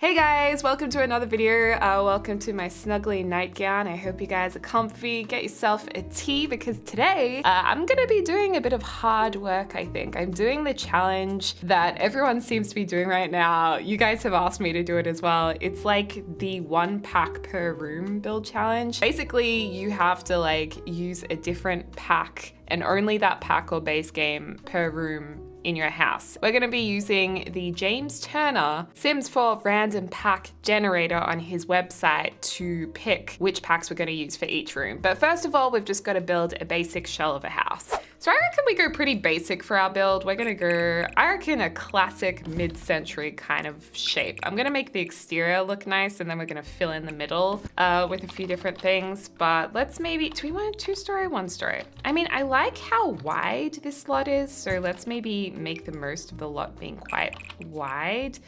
Hey guys, welcome to another video. Welcome to my snuggly nightgown. I hope you guys are comfy. Get yourself a tea because today I'm gonna be doing a bit of hard work, I think. I'm doing the challenge that everyone seems to be doing right now. You guys have asked me to do it as well. It's like the 1 pack per room build challenge. Basically, you have to use a different pack and only that pack or base game per room in your house. We're gonna be using the James Turner Sims 4 random pack generator on his website to pick which packs we're gonna use for each room. But first of all, we've just gotta build a basic shell of a house. So I reckon we go pretty basic for our build. We're gonna go, I reckon, a classic mid-century kind of shape. I'm gonna make the exterior look nice and then we're gonna fill in the middle with a few different things. But let's maybe, do we want a 2-story, 1-story? I mean, I like how wide this lot is, so let's maybe make the most of the lot being quite wide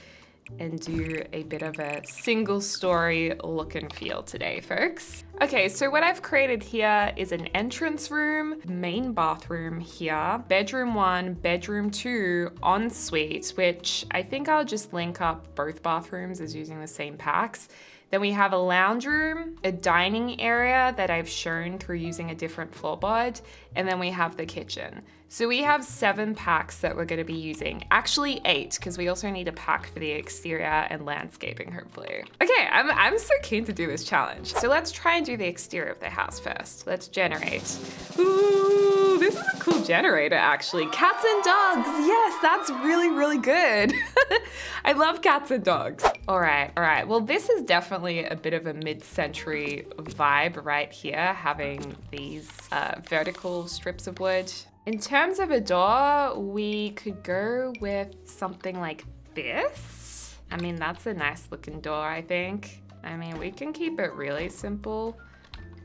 and do a bit of a single story look and feel today, folks. Okay, so what I've created here is an entrance room, main bathroom here, bedroom 1, bedroom 2, ensuite, which I think I'll just link up both bathrooms as using the same packs. Then we have a lounge room, a dining area that I've shown through using a different floorboard, and then we have the kitchen. So we have 7 packs that we're gonna be using. Actually 8, because we also need a pack for the exterior and landscaping, hopefully. Okay, I'm so keen to do this challenge. So let's try and do the exterior of the house first. Let's generate. Ooh, this is a cool generator, actually. Cats and dogs, yes, that's really, really good. I love cats and dogs. All right, well, this is definitely a bit of a mid-century vibe right here, having these vertical strips of wood. In terms of a door, we could go with something like this. I mean, that's a nice looking door, I think. I mean, we can keep it really simple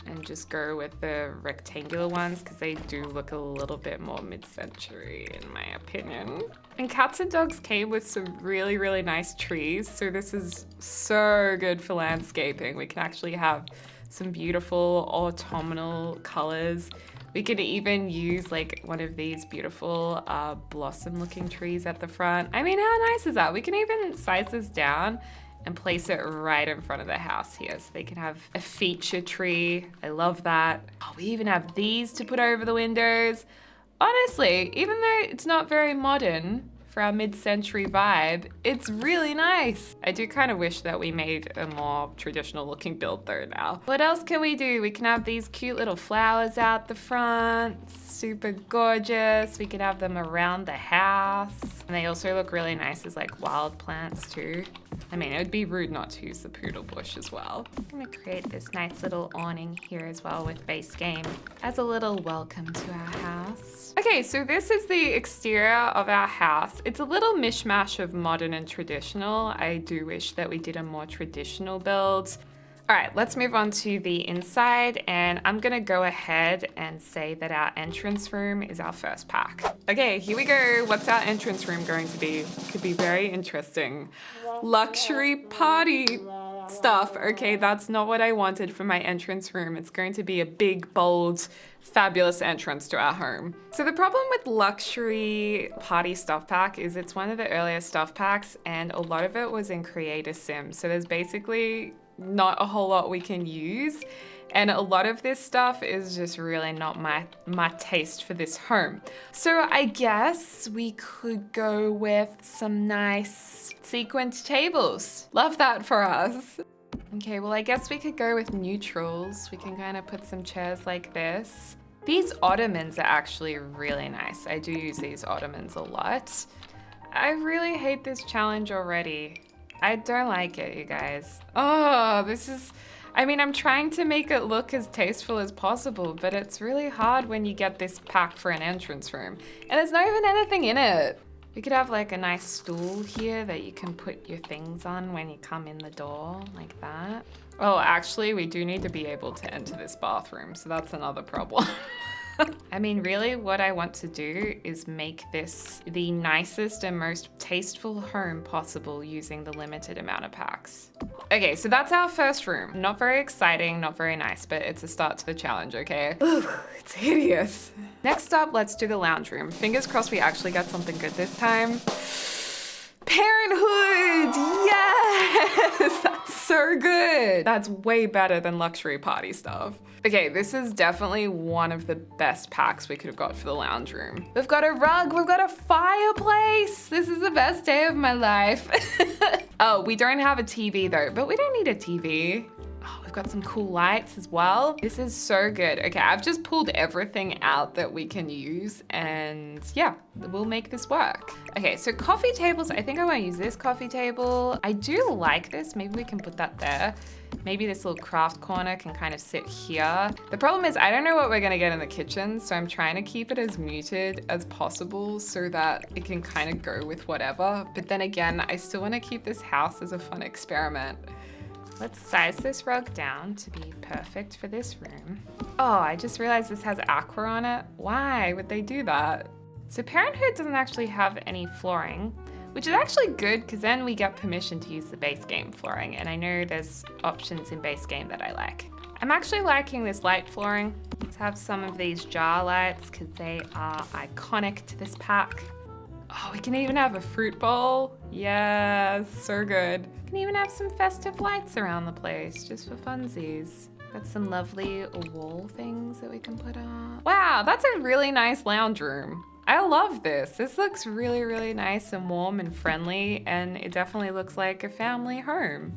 and just go with the rectangular ones because they do look a little bit more mid-century in my opinion. And cats and dogs came with some really, really nice trees. So this is so good for landscaping. We can actually have some beautiful autumnal colors. We could even use one of these beautiful blossom looking trees at the front. I mean, how nice is that? We can even size this down and place it right in front of the house here. So they can have a feature tree. I love that. Oh, we even have these to put over the windows. Honestly, even though it's not very modern for our mid-century vibe, it's really nice. I do kind of wish that we made a more traditional looking build though now. What else can we do? We can have these cute little flowers out the front, super gorgeous. We could have them around the house. And they also look really nice as wild plants too. I mean, it would be rude not to use the poodle bush as well. I'm gonna create this nice little awning here as well with base game as a little welcome to our house. Okay, so this is the exterior of our house. It's a little mishmash of modern and traditional. I do wish that we did a more traditional build. All right, let's move on to the inside, and I'm gonna go ahead and say that our entrance room is our first pack. Okay, here we go. What's our entrance room going to be? Could be very interesting. Luxury party stuff. Okay, that's not what I wanted for my entrance room. It's going to be a big, bold, fabulous entrance to our home. So the problem with luxury party stuff pack is it's one of the earliest stuff packs and a lot of it was in Creator Sims. So there's basically not a whole lot we can use. And a lot of this stuff is just really not my taste for this home. So I guess we could go with some nice sequined tables. Love that for us. Okay, well, I guess we could go with neutrals. We can kind of put some chairs like this. These ottomans are actually really nice. I do use these ottomans a lot. I really hate this challenge already. I don't like it, you guys. Oh, this is, I mean, I'm trying to make it look as tasteful as possible, but it's really hard when you get this pack for an entrance room. And there's not even anything in it. We could have a nice stool here that you can put your things on when you come in the door, like that. Oh, actually, we do need to be able to enter this bathroom, so that's another problem. I mean, really what I want to do is make this the nicest and most tasteful home possible using the limited amount of packs. Okay, so that's our first room. Not very exciting, not very nice, but it's a start to the challenge, okay? Ooh, it's hideous. Next up, let's do the lounge room. Fingers crossed we actually got something good this time. Parenthood! Yes! That's so good. That's way better than luxury party stuff. Okay, this is definitely one of the best packs we could have got for the lounge room. We've got a rug, we've got a fireplace. This is the best day of my life. Oh, we don't have a TV though, but we don't need a TV. Oh, we've got some cool lights as well. This is so good. Okay, I've just pulled everything out that we can use and yeah, we'll make this work. Okay, so coffee tables. I think I want to use this coffee table. I do like this. Maybe we can put that there. Maybe this little craft corner can kind of sit here. The problem is I don't know what we're gonna get in the kitchen, so I'm trying to keep it as muted as possible so that it can kind of go with whatever. But then again, I still want to keep this house as a fun experiment. Let's size this rug down to be perfect for this room. Oh, I just realized this has aqua on it. Why would they do that? So Parenthood doesn't actually have any flooring, which is actually good because then we get permission to use the base game flooring. And I know there's options in base game that I like. I'm actually liking this light flooring. Let's have some of these jar lights because they are iconic to this pack. Oh, we can even have a fruit bowl. Yes, so good. We can even have some festive lights around the place just for funsies. Got some lovely wall things that we can put up. Wow, that's a really nice lounge room. I love this. This looks really, really nice and warm and friendly, and it definitely looks like a family home.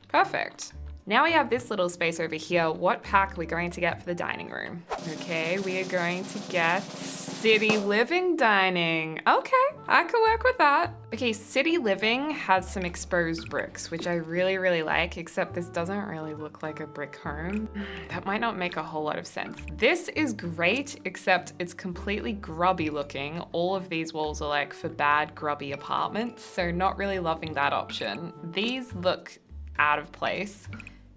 Perfect. Now we have this little space over here. What pack are we going to get for the dining room? Okay, we are going to get City Living Dining. Okay, I can work with that. Okay, City Living has some exposed bricks, which I really, really like, except this doesn't really look like a brick home. That might not make a whole lot of sense. This is great, except it's completely grubby looking. All of these walls are like for bad, grubby apartments, so not really loving that option. These look out of place.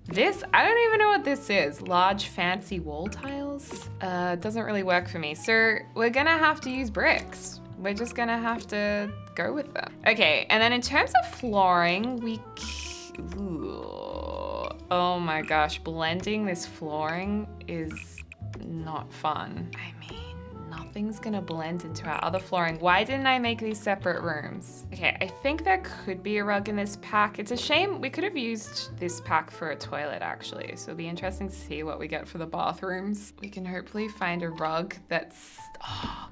This, I don't even know what this is. Large fancy wall tiles? Doesn't really work for me. So we're gonna have to use bricks. We're just gonna have to go with them. Okay, and then in terms of flooring, ooh, oh my gosh, blending this flooring is not fun. I mean, nothing's gonna blend into our other flooring. Why didn't I make these separate rooms? Okay, I think there could be a rug in this pack. It's a shame we could have used this pack for a toilet actually. So it'll be interesting to see what we get for the bathrooms. We can hopefully find a rug that's, oh,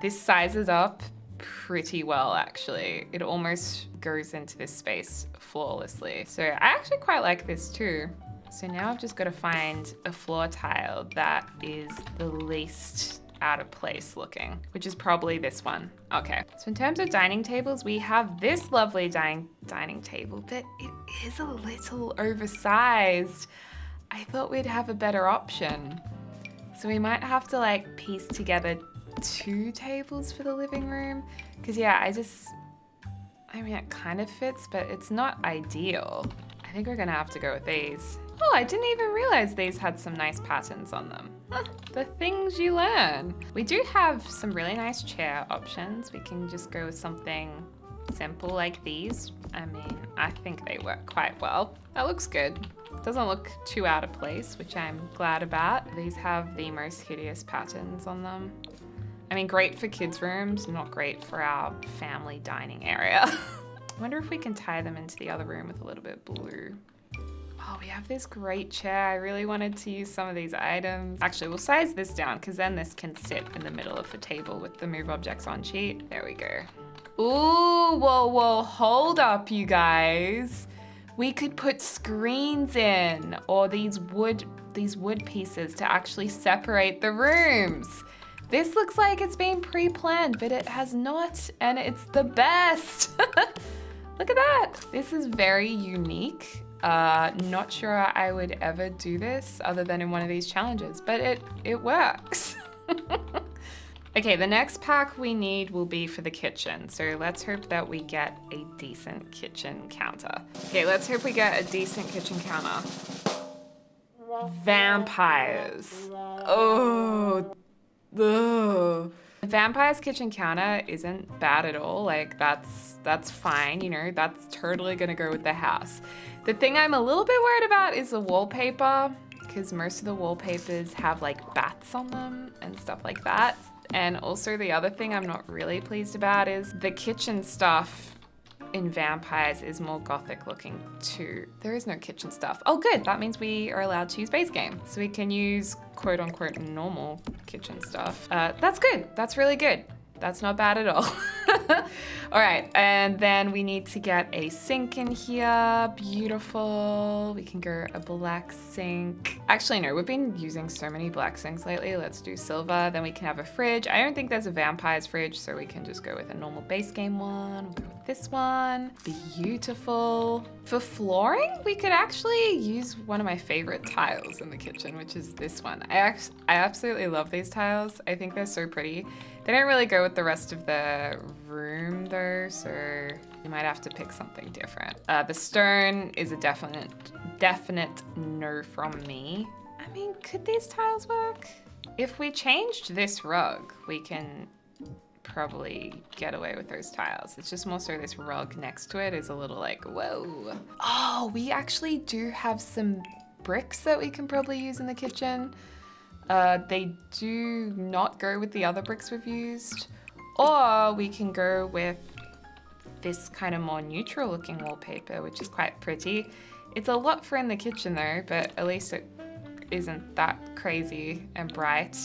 this sizes up pretty well actually. It almost goes into this space flawlessly. So I actually quite like this too. So now I've just got to find a floor tile that is the least out of place looking, which is probably this one. Okay, so in terms of dining tables, we have this lovely dining table, but it is a little oversized. I thought we'd have a better option. So we might have to like piece together 2 tables for the living room. Cause yeah, I mean, it kind of fits, but it's not ideal. I think we're gonna have to go with these. Oh, I didn't even realize these had some nice patterns on them. Huh, the things you learn. We do have some really nice chair options. We can just go with something simple like these. I mean, I think they work quite well. That looks good. Doesn't look too out of place, which I'm glad about. These have the most hideous patterns on them. I mean, great for kids' rooms, not great for our family dining area. I wonder if we can tie them into the other room with a little bit of blue. Oh, we have this great chair. I really wanted to use some of these items. Actually, we'll size this down because then this can sit in the middle of the table with the move objects on sheet. There we go. Ooh, whoa, hold up, you guys. We could put screens in or these wood pieces to actually separate the rooms. This looks like it's been pre-planned, but it has not, and it's the best. Look at that. This is very unique. Not sure I would ever do this other than in one of these challenges, but it works. Okay, the next pack we need will be for the kitchen. So let's hope that we get a decent kitchen counter. Okay, let's hope we get a decent kitchen counter. Vampires. Oh, ugh. The Vampire's kitchen counter isn't bad at all. Like that's fine, you know, that's totally gonna go with the house. The thing I'm a little bit worried about is the wallpaper, because most of the wallpapers have like bats on them and stuff like that. And also the other thing I'm not really pleased about is the kitchen stuff in vampires is more gothic looking too. There is no kitchen stuff. Oh good, that means we are allowed to use base game. So we can use quote unquote normal kitchen stuff. That's good, that's really good. That's not bad at all. All right, and then we need to get a sink in here. Beautiful. We can go a black sink. Actually, no, we've been using so many black sinks lately. Let's do silver. Then we can have a fridge. I don't think there's a vampire's fridge, so we can just go with a normal base game one. We'll go with this one. Beautiful. For flooring, we could actually use one of my favorite tiles in the kitchen, which is this one. I absolutely love these tiles. I think they're so pretty. They don't really go with the rest of the room though, so you might have to pick something different. The stone is a definite no from me. I mean, could these tiles work? If we changed this rug, we can probably get away with those tiles. It's just more so this rug next to it is a little like, whoa. Oh, we actually do have some bricks that we can probably use in the kitchen. They do not go with the other bricks we've used, or we can go with this kind of more neutral looking wallpaper, which is quite pretty. It's a lot for in the kitchen though, but at least it isn't that crazy and bright.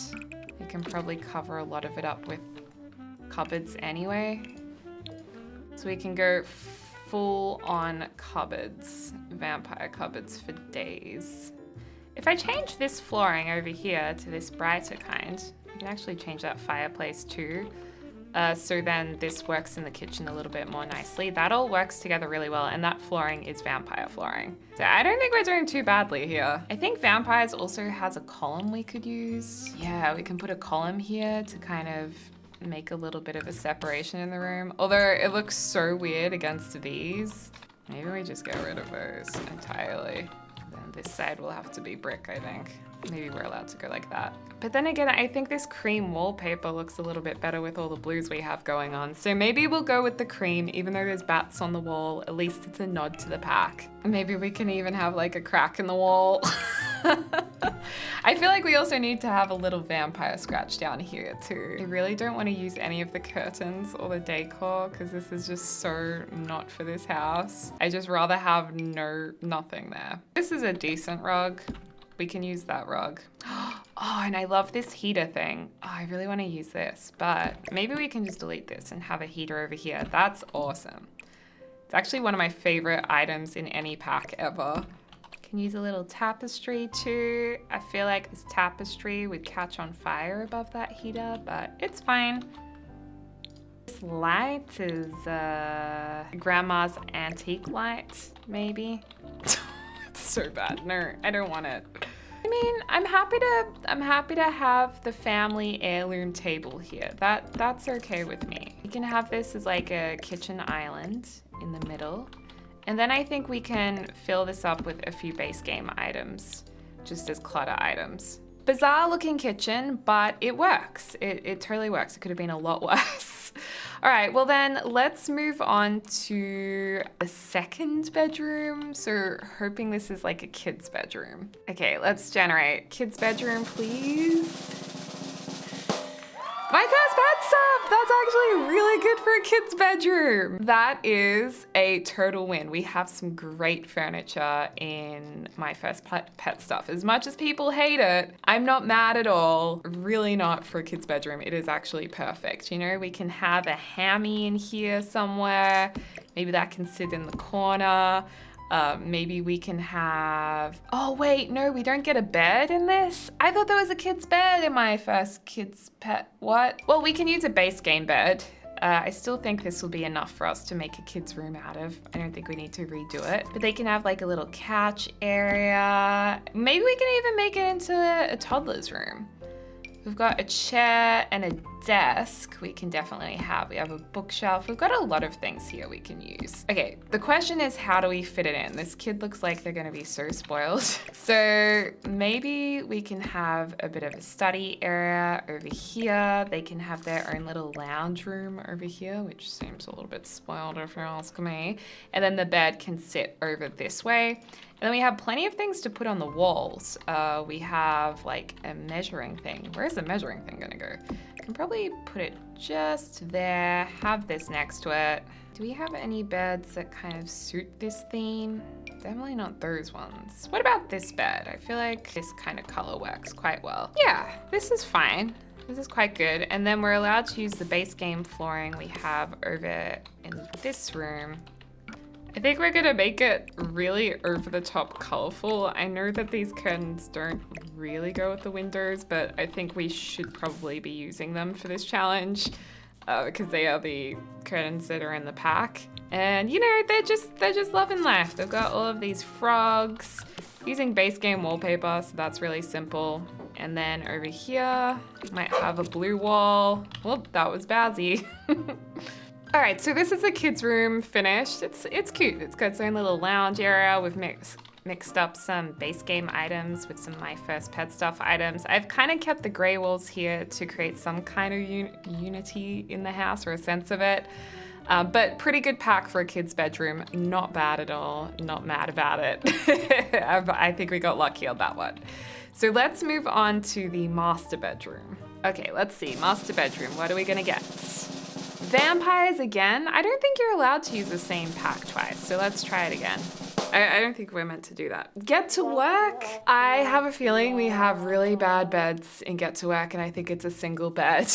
You can probably cover a lot of it up with cupboards anyway. So we can go full on cupboards, vampire cupboards for days. If I change this flooring over here to this brighter kind, you can actually change that fireplace too. So then this works in the kitchen a little bit more nicely. That all works together really well, and that flooring is vampire flooring. So I don't think we're doing too badly here. I think vampires also has a column we could use. Yeah, we can put a column here to kind of make a little bit of a separation in the room. Although it looks so weird against these. Maybe we just get rid of those entirely. Then this side will have to be brick, I think. Maybe we're allowed to go like that. But then again, I think this cream wallpaper looks a little bit better with all the blues we have going on. So maybe we'll go with the cream, even though there's bats on the wall. At least it's a nod to the pack. Maybe we can even have like a crack in the wall. I feel like we also need to have a little vampire scratch down here too. I really don't want to use any of the curtains or the decor because this is just so not for this house. I just rather have nothing there. This is a decent rug. We can use that rug. Oh, and I love this heater thing. Oh, I really want to use this, but maybe we can just delete this and have a heater over here. That's awesome. It's actually one of my favorite items in any pack ever. Can use a little tapestry too. I feel like this tapestry would catch on fire above that heater, but it's fine. This light is grandma's antique light, maybe. It's so bad. No, I don't want it. I mean, I'm happy to have the family heirloom table here. That's okay with me. You can have this as like a kitchen island in the middle. And then I think we can fill this up with a few base game items, just as clutter items. Bizarre looking kitchen, but it works. It totally works. It could have been a lot worse. All right, well then let's move on to the second bedroom. So hoping this is like a kid's bedroom. Okay, let's generate kid's bedroom, please. My first pet stuff! That's actually really good for a kid's bedroom. That is a total win. We have some great furniture in my first pet stuff. As much as people hate it, I'm not mad at all. Really not for a kid's bedroom. It is actually perfect. You know, we can have a hammy in here somewhere. Maybe that can sit in the corner. Maybe we can have, oh wait, no, we don't get a bed in this. I thought there was a kid's bed in my first kid's pet, what? Well, we can use a base game bed. I still think this will be enough for us to make a kid's room out of. I don't think we need to redo it, but they can have like a little couch area. Maybe we can even make it into a toddler's room. We've got a chair and a desk we can definitely have. We have a bookshelf. We've got a lot of things here we can use. Okay, the question is, how do we fit it in? This kid looks like they're gonna be so spoiled. So maybe we can have a bit of a study area over here. They can have their own little lounge room over here, which seems a little bit spoiled if you ask me. And then the bed can sit over this way. And then we have plenty of things to put on the walls. We have like a measuring thing. Where's the measuring thing gonna go? can probably put it just there, have this next to it. Do we have any beds that kind of suit this theme? Definitely not those ones. What about this bed? I feel like this kind of color works quite well. Yeah, this is fine. This is quite good. And then we're allowed to use the base game flooring we have over in this room. I think we're gonna make it really over the top colorful. I know that these curtains don't really go with the windows, but I think we should probably be using them for this challenge because they are the curtains that are in the pack. And you know, they're just loving life. They've got all of these frogs using base game wallpaper, so that's really simple. And then over here, might have a blue wall. Whoop, that was Bowsy. All right, so this is the kids' room finished. It's cute. It's got its own little lounge area. We've mixed up some base game items with some of my first pet stuff items. I've kind of kept the gray walls here to create some kind of unity in the house or a sense of it. But pretty good pack for a kid's bedroom. Not bad at all. Not mad about it. I think we got lucky on that one. So let's move on to the master bedroom. Okay, let's see. Master bedroom. What are we gonna get? Vampires again. I don't think you're allowed to use the same pack twice, so let's try it again. I don't think we're meant to do that. Get to work. I have a feeling we have really bad beds in Get to Work, and I think it's a single bed.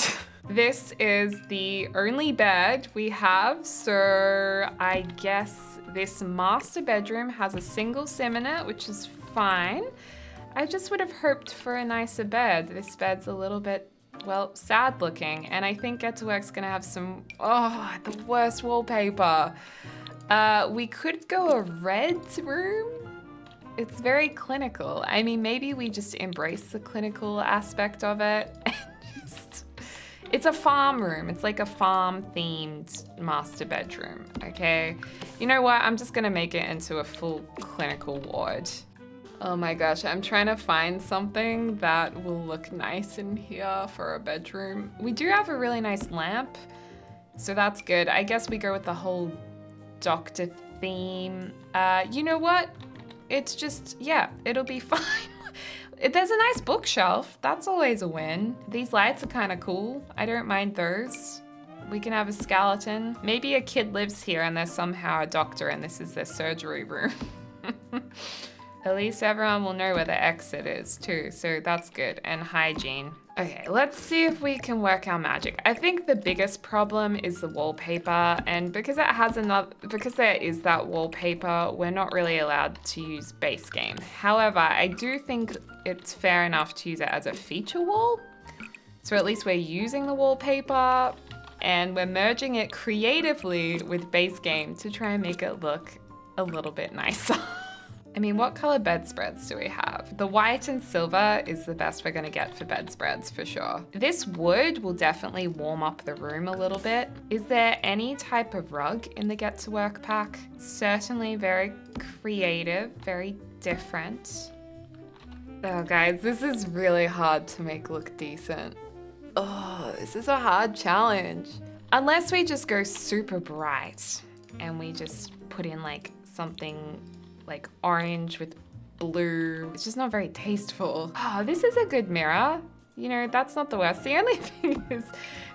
This is the only bed we have, so I guess this master bedroom has a single sim in it, which is fine. I just would have hoped for a nicer bed. This bed's a little bit, well, sad looking, and I think Get to Work's gonna have some, the worst wallpaper. We could go a red room. It's very clinical. I mean, maybe we just embrace the clinical aspect of it. It's a farm room. It's like a farm themed master bedroom, okay? You know what? I'm just gonna make it into a full clinical ward. Oh my gosh, I'm trying to find something that will look nice in here for a bedroom. We do have a really nice lamp, so that's good. I guess we go with the whole doctor theme. You know what? It's just, yeah, it'll be fine. There's a nice bookshelf. That's always a win. These lights are kind of cool. I don't mind those. We can have a skeleton. Maybe a kid lives here and there's somehow a doctor and this is their surgery room. At least everyone will know where the exit is too, so that's good. And hygiene. Okay, let's see if we can work our magic. I think the biggest problem is the wallpaper, and because there is that wallpaper, we're not really allowed to use base game. However, I do think it's fair enough to use it as a feature wall. So at least we're using the wallpaper and we're merging it creatively with base game to try and make it look a little bit nicer. I mean, what color bedspreads do we have? The white and silver is the best we're gonna get for bedspreads for sure. This wood will definitely warm up the room a little bit. Is there any type of rug in the Get to Work pack? Certainly very creative, very different. Oh guys, this is really hard to make look decent. Oh, this is a hard challenge. Unless we just go super bright and we just put in like something like orange with blue. It's just not very tasteful. Oh, this is a good mirror. You know, that's not the worst. The only thing is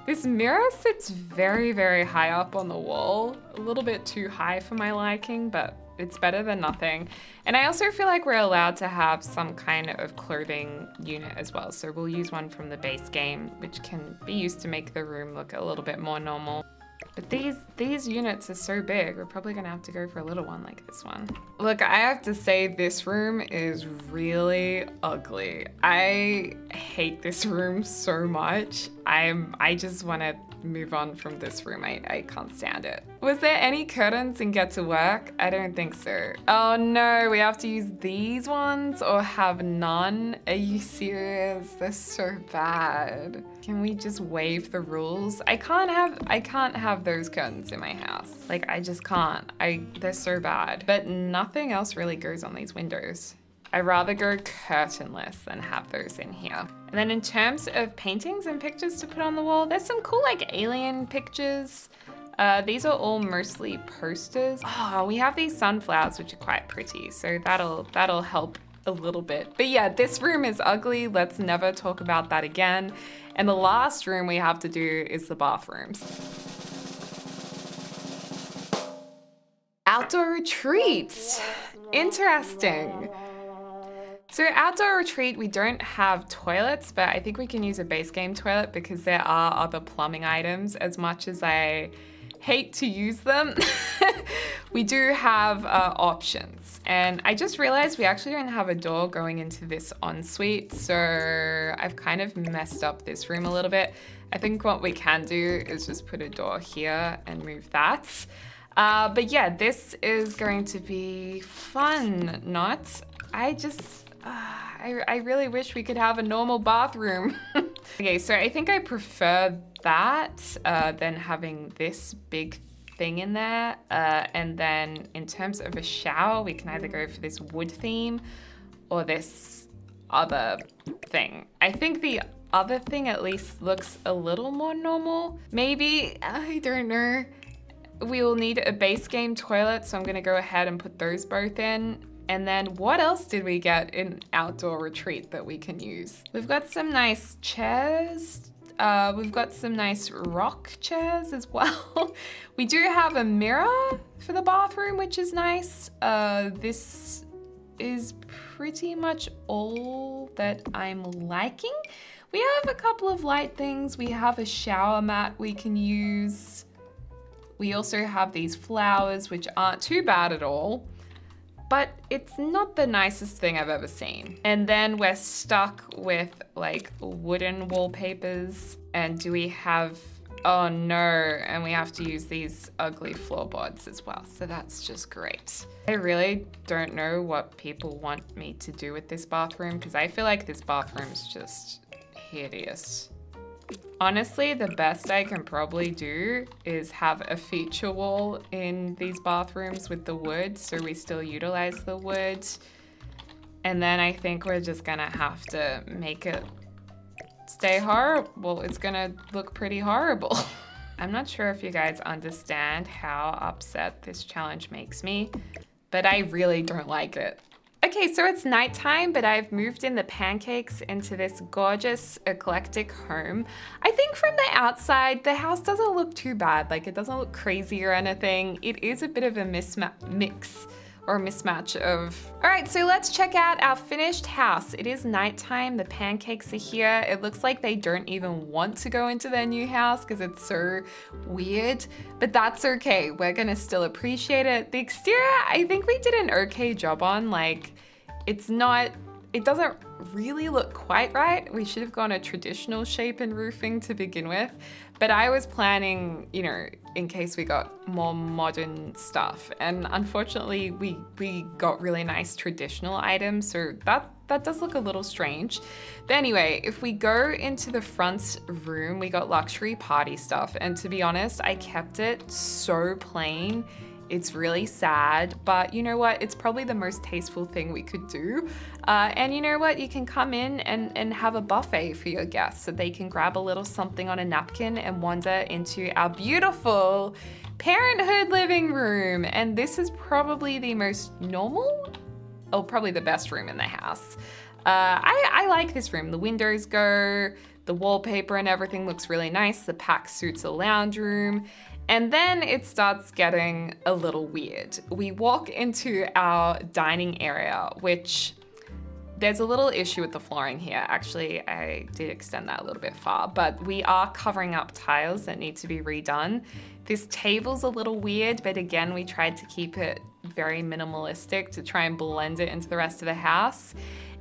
this mirror sits very, very high up on the wall. A little bit too high for my liking, but it's better than nothing. And I also feel like we're allowed to have some kind of clothing unit as well. So we'll use one from the base game, which can be used to make the room look a little bit more normal. But these units are so big, we're probably gonna have to go for a little one like this one. Look, I have to say this room is really ugly. I hate this room so much. I just wanna move on from this room. I can't stand it. Was there any curtains in Get to Work? I don't think so. Oh no, we have to use these ones or have none? Are you serious? They're so bad. Can we just waive the rules? I can't have those curtains in my house. Like, I just can't. They're so bad. But nothing else really goes on these windows. I'd rather go curtainless than have those in here. And then in terms of paintings and pictures to put on the wall, there's some cool like alien pictures. These are all mostly posters. Oh, we have these sunflowers, which are quite pretty. So that'll help a little bit. But yeah, this room is ugly. Let's never talk about that again. And the last room we have to do is the bathrooms. Outdoor retreats. Interesting. So outdoor retreat, we don't have toilets, but I think we can use a base game toilet because there are other plumbing items. As much as I hate to use them, we do have options. And I just realized we actually don't have a door going into this ensuite, so I've kind of messed up this room a little bit. I think what we can do is just put a door here and move that. But yeah, this is going to be fun, not? I really wish we could have a normal bathroom. Okay, so I think I prefer that than having this big thing in there. And then in terms of a shower, we can either go for this wood theme or this other thing. I think the other thing at least looks a little more normal. Maybe, I don't know. We will need a base game toilet, so I'm gonna go ahead and put those both in. And then what else did we get in outdoor retreat that we can use? We've got some nice chairs. We've got some nice rock chairs as well. We do have a mirror for the bathroom, which is nice. This is pretty much all that I'm liking. We have a couple of light things. We have a shower mat we can use. We also have these flowers, which aren't too bad at all, but it's not the nicest thing I've ever seen. And then we're stuck with like wooden wallpapers. And do we have, oh no, and we have to use these ugly floorboards as well. So that's just great. I really don't know what people want me to do with this bathroom because I feel like this bathroom is just hideous. Honestly, the best I can probably do is have a feature wall in these bathrooms with the wood, so we still utilize the wood. And then I think we're just gonna have to make it stay horrible. Well, it's gonna look pretty horrible. I'm not sure if you guys understand how upset this challenge makes me, but I really don't like it. Okay, so it's nighttime, but I've moved in the pancakes into this gorgeous, eclectic home. I think from the outside, the house doesn't look too bad. Like, it doesn't look crazy or anything. It is a bit of a mismatch of... All right, so let's check out our finished house. It is nighttime, the pancakes are here. It looks like they don't even want to go into their new house because it's so weird, but that's okay. We're gonna still appreciate it. The exterior, I think we did an okay job on. Like, it doesn't really look quite right. We should have gone a traditional shape in roofing to begin with, but I was planning, you know, in case we got more modern stuff. And unfortunately, we got really nice traditional items, so that does look a little strange. But anyway, if we go into the front room, we got luxury party stuff. And to be honest, I kept it so plain. It's really sad, but you know what? It's probably the most tasteful thing we could do. And you know what? You can come in and have a buffet for your guests so they can grab a little something on a napkin and wander into our beautiful parenthood living room. And this is probably the most normal, or probably the best room in the house. I like this room. The windows go, the wallpaper and everything looks really nice. The pack suits a lounge room. And then it starts getting a little weird. We walk into our dining area, which there's a little issue with the flooring here. Actually, I did extend that a little bit far, but we are covering up tiles that need to be redone. This table's a little weird, but again, we tried to keep it very minimalistic to try and blend it into the rest of the house.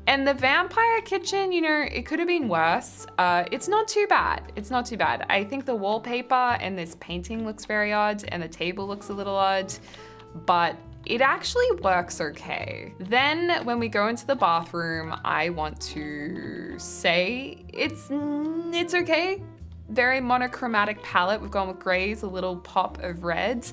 And the vampire kitchen, you know, it could have been worse. It's not too bad. It's not too bad. I think the wallpaper and this painting looks very odd and the table looks a little odd, but it actually works okay. Then when we go into the bathroom, I want to say it's okay. Very monochromatic palette. We've gone with grays, a little pop of red.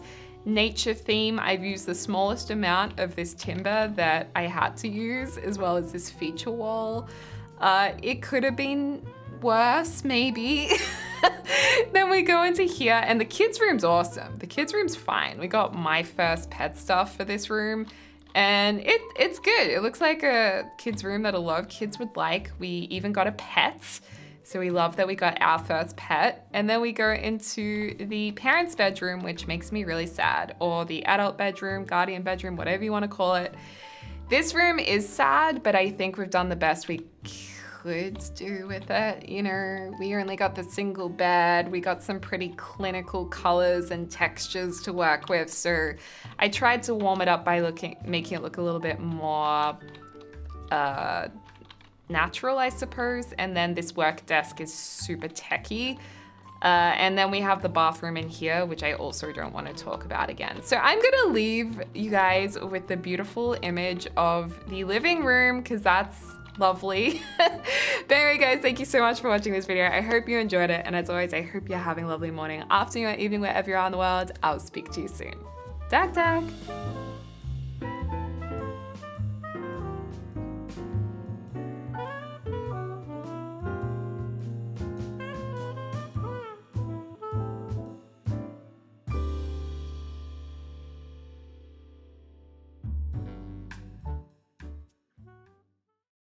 Nature theme, I've used the smallest amount of this timber that I had to use, as well as this feature wall. It could have been worse, maybe. Then we go into here, and the kids' room's awesome. The kids' room's fine. We got my first pet stuff for this room, And it's good. It looks like a kid's room that a lot of kids would like. We even got a pet. So we love that we got our first pet. And then we go into the parents' bedroom, which makes me really sad, or the adult bedroom, guardian bedroom, whatever you want to call it. This room is sad, but I think we've done the best we could do with it. You know, we only got the single bed. We got some pretty clinical colors and textures to work with. So I tried to warm it up by making it look a little bit more natural, I suppose. And then this work desk is super techy. And then we have the bathroom in here, which I also don't want to talk about again. So I'm gonna leave you guys with the beautiful image of the living room, because that's lovely. But anyway, guys, thank you so much for watching this video. I hope you enjoyed it. And as always, I hope you're having a lovely morning, afternoon, or evening, wherever you are in the world. I'll speak to you soon. Dag dag.